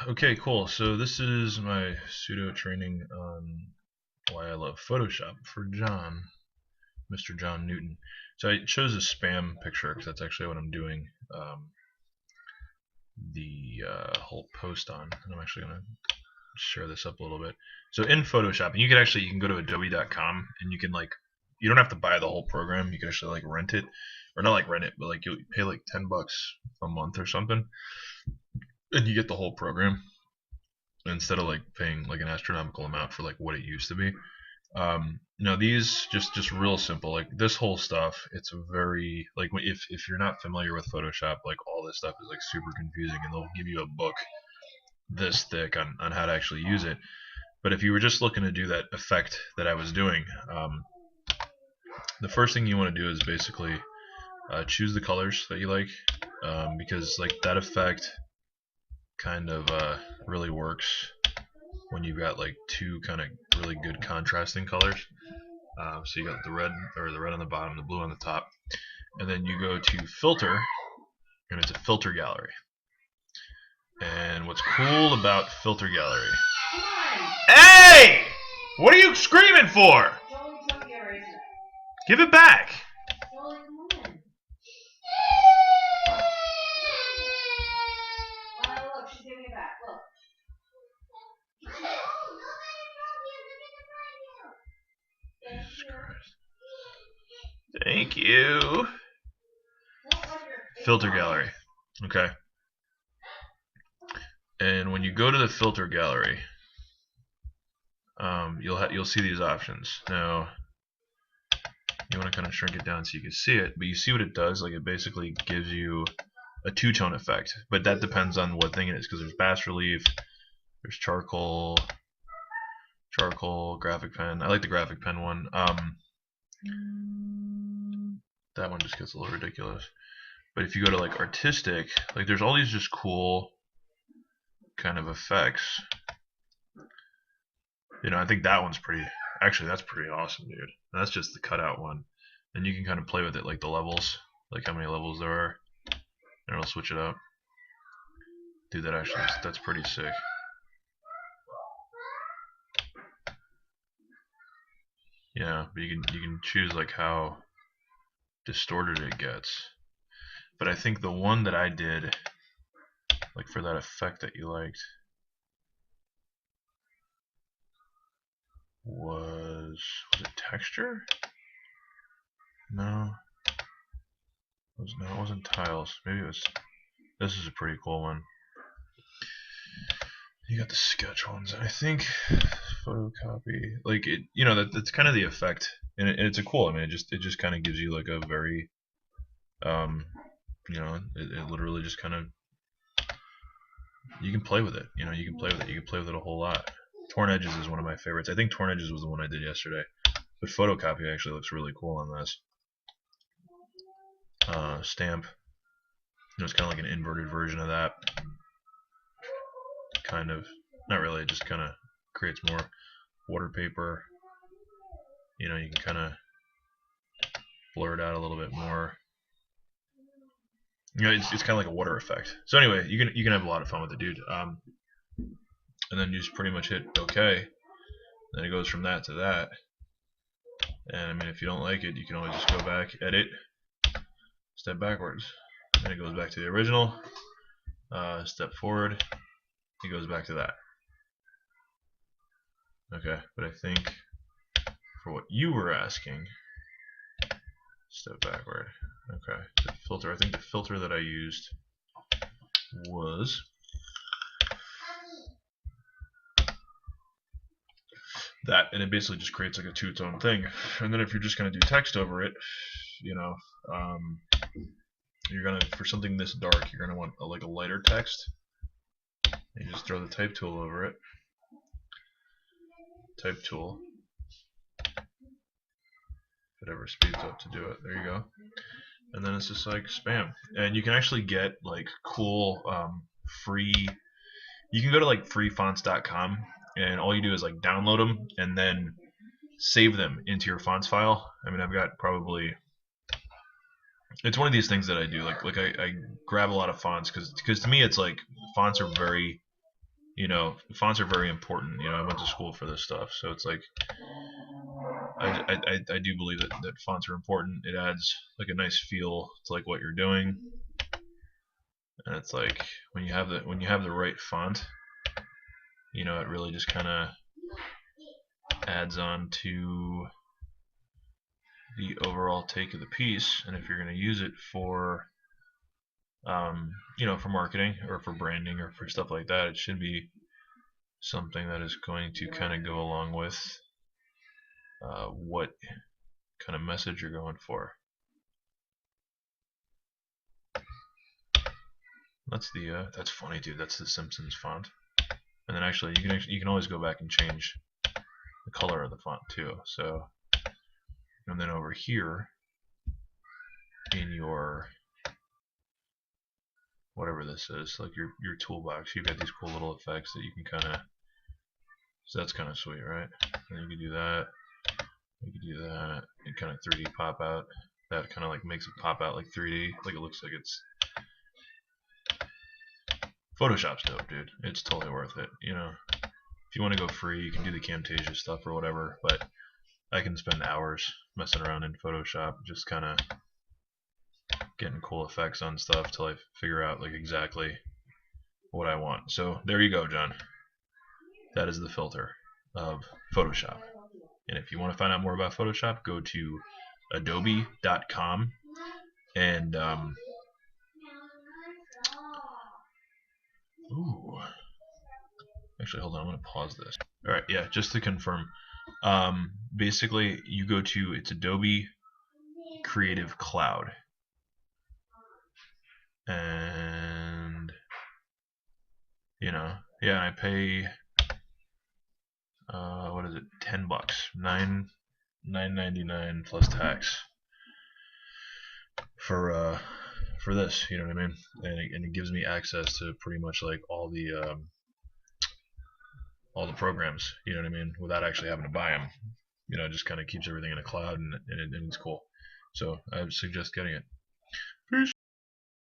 Okay, cool. So this is my pseudo training on why I love Photoshop for Mr. John Newton. So I chose a spam picture because that's actually what I'm doing the whole post on, and I'm actually gonna share this up a little bit. So in Photoshop, and you can go to Adobe.com and you don't have to buy the whole program. You can actually like rent it, or not like rent it, but like you pay like $10 a month or something, and you get the whole program instead of like paying like an astronomical amount for like what it used to be. No, these just real simple. Like this whole stuff, it's very like if you're not familiar with Photoshop, like all this stuff is like super confusing, and they'll give you a book this thick on how to actually use it. But if you were just looking to do that effect that I was doing, the first thing you want to do is basically choose the colors that you like, because like that effect kind of really works when you've got like two kind of really good contrasting colors. So you got the red on the bottom, the blue on the top, and then you go to filter, and it's a filter gallery. And what's cool about filter gallery? Hey! What are you screaming for? Give it back. Thank you. Filter gallery. Okay. And when you go to the filter gallery, you'll see these options. Now, you want to kind of shrink it down so you can see it, but you see what it does. Like it basically gives you a two-tone effect, but that depends on what thing it is, because there's bas relief, there's charcoal, graphic pen. I like the graphic pen one. That one just gets a little ridiculous. But if you go to like artistic, like there's all these just cool kind of effects. You know, I think that one's that's pretty awesome, dude. And that's just the cutout one. And you can kind of play with it, like the levels, like how many levels there are. And it'll switch it up. Dude, that's pretty sick. Yeah, but you can choose like how distorted it gets. But I think the one that I did, like for that effect that you liked, was it texture? No. It wasn't tiles. Maybe it was. This is a pretty cool one. You got the sketch ones. I think photocopy, like it. You know that's kind of the effect, and it's a cool. I mean, it just kind of gives you like a very, you know, it literally just kind of. You can play with it. You know, you can play with it. You can play with it a whole lot. Torn Edges is one of my favorites. I think Torn Edges was the one I did yesterday, but photocopy actually looks really cool on this. Stamp. You know, it's kind of like an inverted version of that. Kind of, not really. It just kind of creates more water paper. You know, you can kind of blur it out a little bit more. You know, it's kind of like a water effect. So anyway, you can have a lot of fun with it, dude. And then you just pretty much hit OK. Then it goes from that to that. And I mean, if you don't like it, you can always just go back, edit, step backwards. Then it goes back to the original. Step forward. It goes back to that. Okay, but I think for what you were asking, step backward. Okay, the filter. I think the filter that I used was that, and it basically just creates like a two-tone thing. And then if you're just gonna do text over it, you know, you're gonna, for something this dark, you're gonna want like a lighter text. You just throw the type tool over it. Type tool. Whatever speeds up to do it. There you go. And then it's just like spam. And you can actually get like cool free. You can go to like freefonts.com, and all you do is like download them and then save them into your fonts file. I mean, I've got probably. It's one of these things that I do. Like I grab a lot of fonts because to me it's like fonts are very You know, fonts are very important. You know, I went to school for this stuff, so it's like I do believe that fonts are important. It adds like a nice feel to like what you're doing, and it's like when you have the right font, you know, it really just kind of adds on to the overall take of the piece. And if you're going to use it for you know, for marketing or for branding or for stuff like that, it should be something that is going to kind of go along with what kind of message you're going for. That's funny, dude. That's the Simpsons font. And then actually, you can always go back and change the color of the font too. So, and then over here in your whatever this is, like your toolbox, you've got these cool little effects that you can kind of. So that's kind of sweet, right? And you can do that. You can do that. And kind of 3D pop out. That kind of like makes it pop out like 3D, like it looks like it's. Photoshop's dope, dude. It's totally worth it. You know, if you want to go free, you can do the Camtasia stuff or whatever. But I can spend hours messing around in Photoshop, just kind of getting cool effects on stuff till I figure out like exactly what I want. So there you go, John. That is the filter of Photoshop. And if you want to find out more about Photoshop, go to adobe.com and ooh, actually hold on, I'm gonna pause this. All right, yeah, just to confirm, basically you go to it's Adobe Creative Cloud, and you know, yeah, I pay what is it, $10, $9.99 plus tax for this, you know what I mean? And it gives me access to pretty much like all the programs, you know what I mean, without actually having to buy them. You know, it just kind of keeps everything in a cloud, and it's cool. So I would suggest getting it.